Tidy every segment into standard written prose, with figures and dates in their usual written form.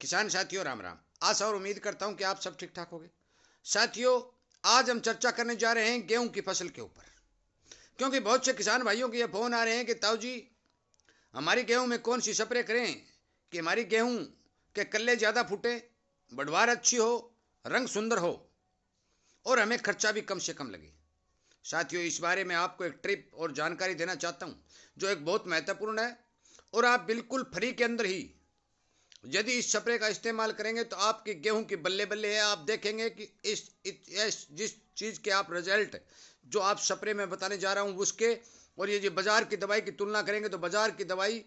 किसान साथियों राम राम। आशा और उम्मीद करता हूं कि आप सब ठीक ठाक होंगे। साथियों, आज हम चर्चा करने जा रहे हैं गेहूं की फसल के ऊपर, क्योंकि बहुत से किसान भाइयों के ये फोन आ रहे हैं कि ताऊ जी, हमारी गेहूं में कौन सी स्प्रे करें कि हमारी गेहूं के कल्ले ज़्यादा फूटे, बढ़वार अच्छी हो, रंग सुंदर हो और हमें खर्चा भी कम से कम लगे। साथियों, इस बारे में आपको एक ट्रिप और जानकारी देना चाहता हूं जो एक बहुत महत्वपूर्ण है, और आप बिल्कुल फ्री के अंदर ही यदि इस स्प्रे का इस्तेमाल करेंगे तो आपकी गेहूं की बल्ले बल्ले है। आप देखेंगे कि जिस चीज़ के आप रिजल्ट जो आप स्प्रे में बताने जा रहा हूं उसके और ये जो बाजार की दवाई की तुलना करेंगे तो बाजार की दवाई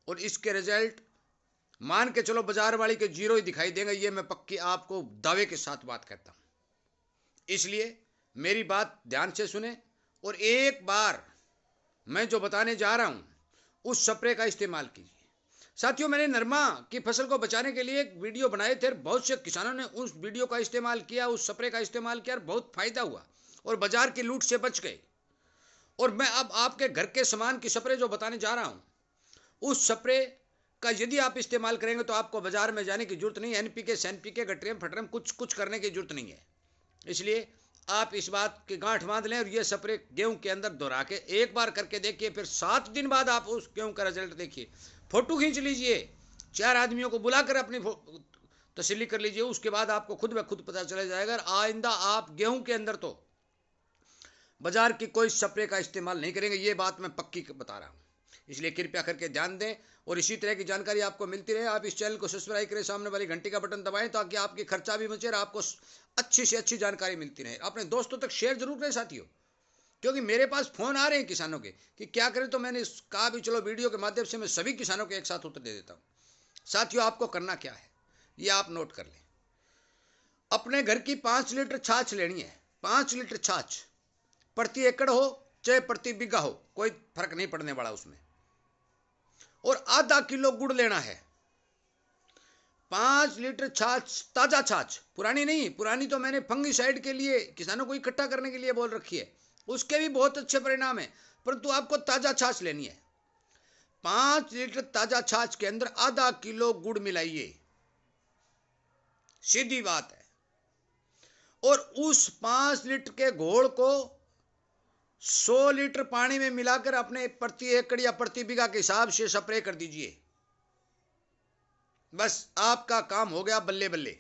और इसके रिजल्ट मान के चलो बाजार वाली के जीरो ही दिखाई देंगे। ये मैं पक्की आपको दावे के साथ बात करता हूं, इसलिए मेरी बात ध्यान से सुने और एक बार मैं जो बताने जा रहा हूं उस स्प्रे का इस्तेमाल कीजिए। साथियों, मैंने नरमा की फसल को बचाने के लिए एक वीडियो बनाए थे, बहुत से किसानों ने उस वीडियो का इस्तेमाल किया, उस स्प्रे का इस्तेमाल किया और बहुत फायदा हुआ और बाजार की लूट से बच गए। और मैं अब आपके घर के सामान की स्प्रे जो बताने जा रहा हूं उस स्प्रे का यदि आप इस्तेमाल करेंगे तो आपको बाजार में जाने की जरूरत नहीं, एनपीके सैनपीके गट्रियम फटरम कुछ करने की जरूरत नहीं है। इसलिए आप इस बात की गांठ बांध लें और ये स्प्रे गेहूं के अंदर दोहरा के एक बार करके देखिए, फिर 7 दिन बाद आप उस गेहूं का रिजल्ट देखिए। फोटो खींच लीजिए, 4 आदमियों को बुलाकर अपनी तसल्ली कर लीजिए, उसके बाद आपको खुद ब खुद पता चला जाएगा। आइंदा आप गेहूं के अंदर तो बाजार की कोई स्प्रे का इस्तेमाल नहीं करेंगे, ये बात मैं पक्की बता रहा हूं। इसलिए कृपया करके ध्यान दें और इसी तरह की जानकारी आपको मिलती रहे। आप इस चैनल को सब्सक्राइब करें, सामने वाली घंटी का बटन दबाएं ताकि आपकी खर्चा भी बचे और आपको अच्छी से अच्छी जानकारी मिलती रहे। अपने दोस्तों तक शेयर जरूर करें साथियों, क्योंकि मेरे पास फोन आ रहे हैं किसानों के कि क्या करें, तो मैंने कहा भी चलो वीडियो के माध्यम से मैं सभी किसानों के एक साथ उत्तर दे देता हूं। साथियों, आपको करना क्या है ये आप नोट कर लें। अपने घर की 5 लीटर छाछ लेनी है। 5 लीटर छाछ प्रति एकड़ हो चाहे प्रति बीघा हो, कोई फर्क नहीं पड़ने वाला उसमें। और आधा किलो गुड़ लेना है। 5 लीटर छाछ, ताजा छाछ, पुरानी नहीं। पुरानी तो मैंने फंगिसाइड के लिए किसानों को इकट्ठा करने के लिए बोल रखी है, उसके भी बहुत अच्छे परिणाम है, परंतु आपको ताजा छाछ लेनी है। 5 लीटर ताजा छाछ के अंदर आधा किलो गुड़ मिलाइए, सीधी बात है। और उस 5 लीटर के घोल को 100 लीटर पानी में मिलाकर अपने प्रति एकड़ या प्रति बीघा के हिसाब से स्प्रे कर दीजिए। बस आपका काम हो गया बल्ले बल्ले।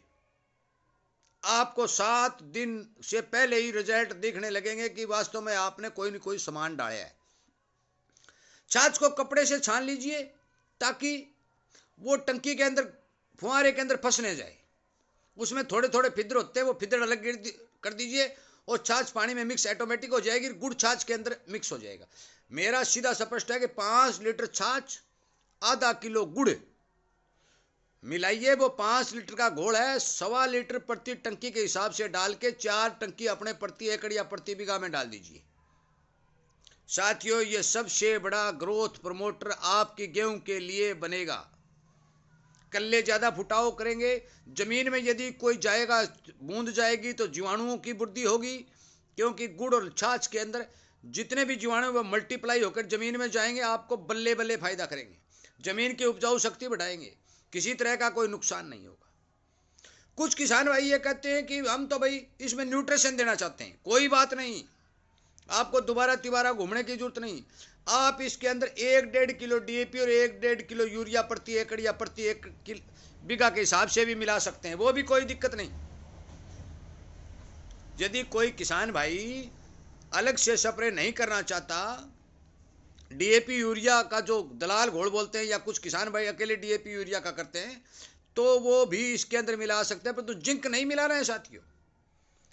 आपको 7 दिन से पहले ही रिजल्ट दिखने लगेंगे कि वास्तव में आपने कोई न कोई सामान डाला है। छाछ को कपड़े से छान लीजिए ताकि वो टंकी के अंदर, फुहारे के अंदर फंस न जाए। उसमें थोड़े थोड़े फिदर होते हैं, वो फिदर अलग कर दीजिए और छाछ पानी में मिक्स ऑटोमेटिक हो जाएगी, गुड़ छाछ के अंदर मिक्स हो जाएगा। मेरा सीधा स्पष्ट है कि 5 लीटर छाछ, आधा किलो गुड़ मिलाइए। वो 5 लीटर का घोल है, 1.25 लीटर प्रति टंकी के हिसाब से डाल के 4 टंकी अपने प्रति एकड़ या प्रति बीघा में डाल दीजिए। साथियों, ये सबसे बड़ा ग्रोथ प्रमोटर आपकी गेहूं के लिए बनेगा। कल्ले ज्यादा फुटाव करेंगे, जमीन में यदि कोई जाएगा, बूंद जाएगी तो जीवाणुओं की वृद्धि होगी, क्योंकि गुड़ और छाछ के अंदर जितने भी जीवाणु वो मल्टीप्लाई होकर जमीन में जाएंगे, आपको बल्ले बल्ले फायदा करेंगे, जमीन की उपजाऊ शक्ति बढ़ाएंगे, किसी तरह का कोई नुकसान नहीं होगा। कुछ किसान भाई ये कहते हैं कि हम तो भाई इसमें न्यूट्रिशन देना चाहते हैं। कोई बात नहीं, आपको दोबारा तिबारा घूमने की जरूरत नहीं। आप इसके अंदर 1-1.5 किलो डीएपी और 1-1.5 किलो यूरिया प्रति एकड़ या प्रति एक बीघा के हिसाब से भी मिला सकते हैं, वो भी कोई दिक्कत नहीं। यदि कोई किसान भाई अलग से स्प्रे नहीं करना चाहता, डीएपी यूरिया का जो दलाल घोल बोलते हैं, या कुछ किसान भाई अकेले डीएपी यूरिया का करते हैं, तो वो भी इसके अंदर मिला सकते हैं, परंतु जिंक नहीं मिला रहे हैं साथियों,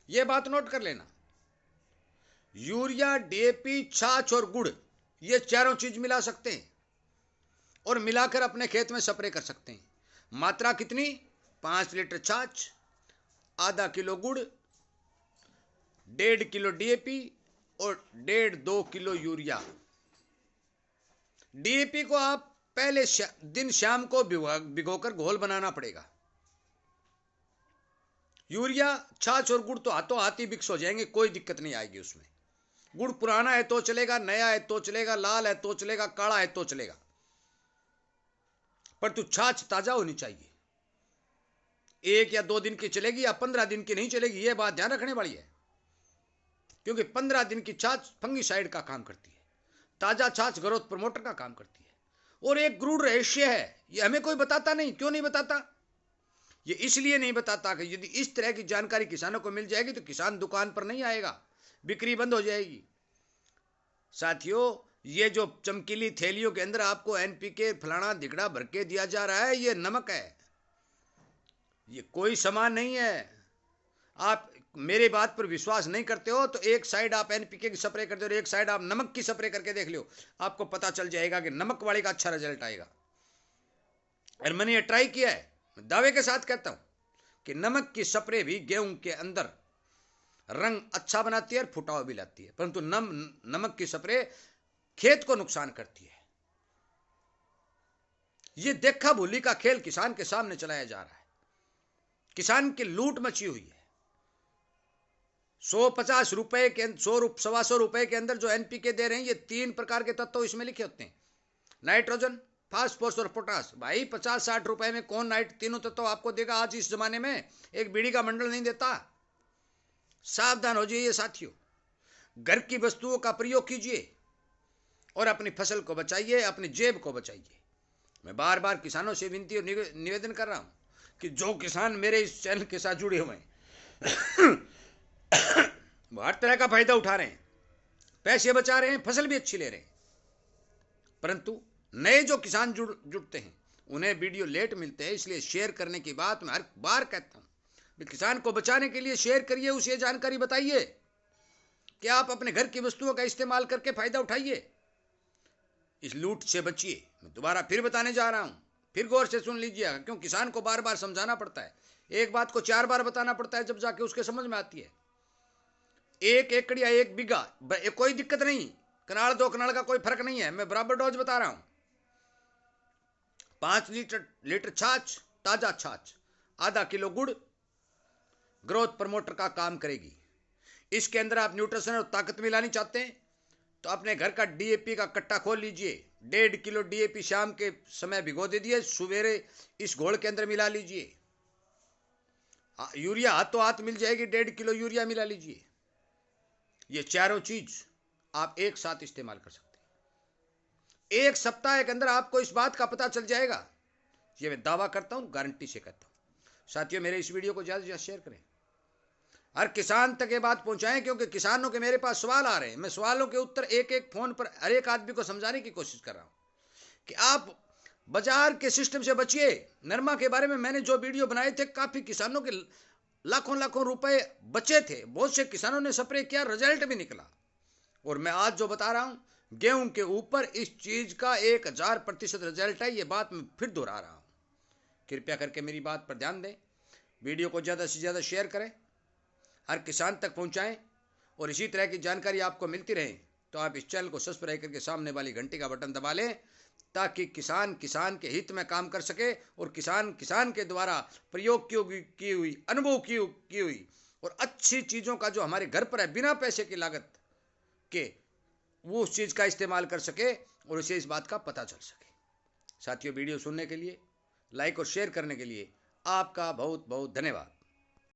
ये बात नोट कर लेना। यूरिया, डीएपी, छाछ और गुड़, ये चारों चीज मिला सकते हैं और मिलाकर अपने खेत में स्प्रे कर सकते हैं। मात्रा कितनी? 5 लीटर छाछ, आधा किलो गुड़, 1.5 किलो डीएपी और 1.5-2 किलो यूरिया। डीएपी को आप पहले दिन शाम को भिगोकर घोल बनाना पड़ेगा। यूरिया, छाछ और गुड़ तो हाथों हाथ ही मिक्स हो जाएंगे, कोई दिक्कत नहीं आएगी उसमें। गुड़ पुराना है तो चलेगा, नया है तो चलेगा, लाल है तो चलेगा, काला है तो चलेगा, परंतु छाछ ताजा होनी चाहिए। 1 या 2 दिन की चलेगी या 15 दिन की नहीं चलेगी, ये बात ध्यान रखने वाली है। क्योंकि 15 दिन की छाछ फंगीसाइड का काम करती है, ताजा छाछ ग्रोथ प्रमोटर का काम करती है। और एक गूढ़ रहस्य है, ये हमें कोई बताता नहीं। क्यों नहीं बताता? ये इसलिए नहीं बताता कि यदि इस तरह की जानकारी किसानों को मिल जाएगी तो किसान दुकान पर नहीं आएगा, बिक्री बंद हो जाएगी। साथियों, ये जो चमकीली थैलियों के अंदर आपको एनपीके फलाना धिकड़ा भर के दिया जा रहा है, ये नमक है, ये कोई सामान नहीं है। आप मेरे बात पर विश्वास नहीं करते हो तो एक साइड आप एनपीके की स्प्रे करते हो और एक साइड आप नमक की स्प्रे करके देख लो, आपको पता चल जाएगा कि नमक वाले का अच्छा रिजल्ट आएगा। और मैंने ये ट्राई किया है, मैं दावे के साथ कहता हूं कि नमक की स्प्रे भी गेहूं के अंदर रंग अच्छा बनाती है और फुटाव भी लाती है, परंतु नमक की स्प्रे खेत को नुकसान करती है। यह देखा भूली का खेल किसान के सामने चलाया जा रहा है। किसान की लूट मची हुई है। 150 रुपए के 100 रुपए के अंदर जो एनपीके दे रहे हैं, ये 3 प्रकार के तत्व इसमें लिखे होते हैं, नाइट्रोजन, फास्फोरस और पोटास। भाई 50-60 रुपए में कौन तीनों तत्व आपको देगा? आज इस जमाने में एक बीड़ी का मंडल नहीं देता। सावधान हो जाइए साथियों, घर की वस्तुओं का प्रयोग कीजिए और अपनी फसल को बचाइए, अपनी जेब को बचाइए। मैं बार बार किसानों से विनती और निवेदन कर रहा हूं कि जो किसान मेरे इस चैनल के साथ जुड़े हुए हैं वो हर तरह का फायदा उठा रहे हैं, पैसे बचा रहे हैं, फसल भी अच्छी ले रहे हैं, परंतु नए जो किसान जुड़ते हैं उन्हें वीडियो लेट मिलते हैं। इसलिए शेयर करने की बात मैं हर बार कहता हूं, किसान को बचाने के लिए शेयर करिए, उसे जानकारी बताइए कि आप अपने घर की वस्तुओं का इस्तेमाल करके फायदा उठाइए, इस लूट से बचिए। मैं दोबारा फिर बताने जा रहा हूं, फिर गौर से सुन लीजिएगा, क्यों किसान को बार बार समझाना पड़ता है, एक बात को 4 बार बताना पड़ता है, जब जाके उसके समझ में आती है। 1 एकड़ या 1 बीघा कोई दिक्कत नहीं, कनाल 2 कनाल का कोई फर्क नहीं है, मैं बराबर डोज बता रहा हूं। 5 लीटर छाछ, ताजा छाछ, आधा किलो गुड़ ग्रोथ प्रमोटर का काम करेगी। इसके अंदर आप न्यूट्रिशन और ताकत मिलानी चाहते हैं तो अपने घर का डीएपी का कट्टा खोल लीजिए, 1.5 किलो डीएपी शाम के समय भिगो दे दिए, सवेरे इस घोल के अंदर मिला लीजिए। यूरिया हाथों हाथ मिल जाएगी, 1.5 किलो यूरिया मिला लीजिए। ये चारों चीज आप एक साथ इस्तेमाल कर सकते हैं। 1 सप्ताह के अंदर आपको इस बात का पता चल जाएगा, ये मैं दावा करता हूं, गारंटी से कहता हूं। साथियों, मेरे इस वीडियो को ज्यादा से ज्यादा शेयर करें, हर किसान तक ये बात पहुंचाएं, क्योंकि किसानों के मेरे पास सवाल आ रहे हैं। मैं सवालों के उत्तर एक एक फोन पर हर एक आदमी को समझाने की कोशिश कर रहा हूं कि आप बाजार के सिस्टम से बचिए। नरमा के बारे में मैंने जो वीडियो बनाए थे, काफी किसानों के लाखों लाखों रुपए बचे थे, बहुत से किसानों ने स्प्रे किया, रिजल्ट भी निकला। और मैं आज जो बता रहा हूं, गेहूं के ऊपर इस चीज का 1000% रिजल्ट है, ये बात मैं फिर दोहरा रहा हूं। कृपया करके मेरी बात पर ध्यान दें, वीडियो को ज्यादा से ज्यादा शेयर करें, हर किसान तक पहुंचाएं, और इसी तरह की जानकारी आपको मिलती रहे तो आप इस चैनल को सब्सक्राइब करके सामने वाली घंटी का बटन दबा लें, ताकि किसान किसान के हित में काम कर सके और किसान किसान के द्वारा प्रयोग की हुई, अनुभव की हुई और अच्छी चीज़ों का जो हमारे घर पर है, बिना पैसे की लागत के, वो उस चीज़ का इस्तेमाल कर सके और उसे इस बात का पता चल सके। साथियों, वीडियो सुनने के लिए, लाइक और शेयर करने के लिए आपका बहुत बहुत धन्यवाद।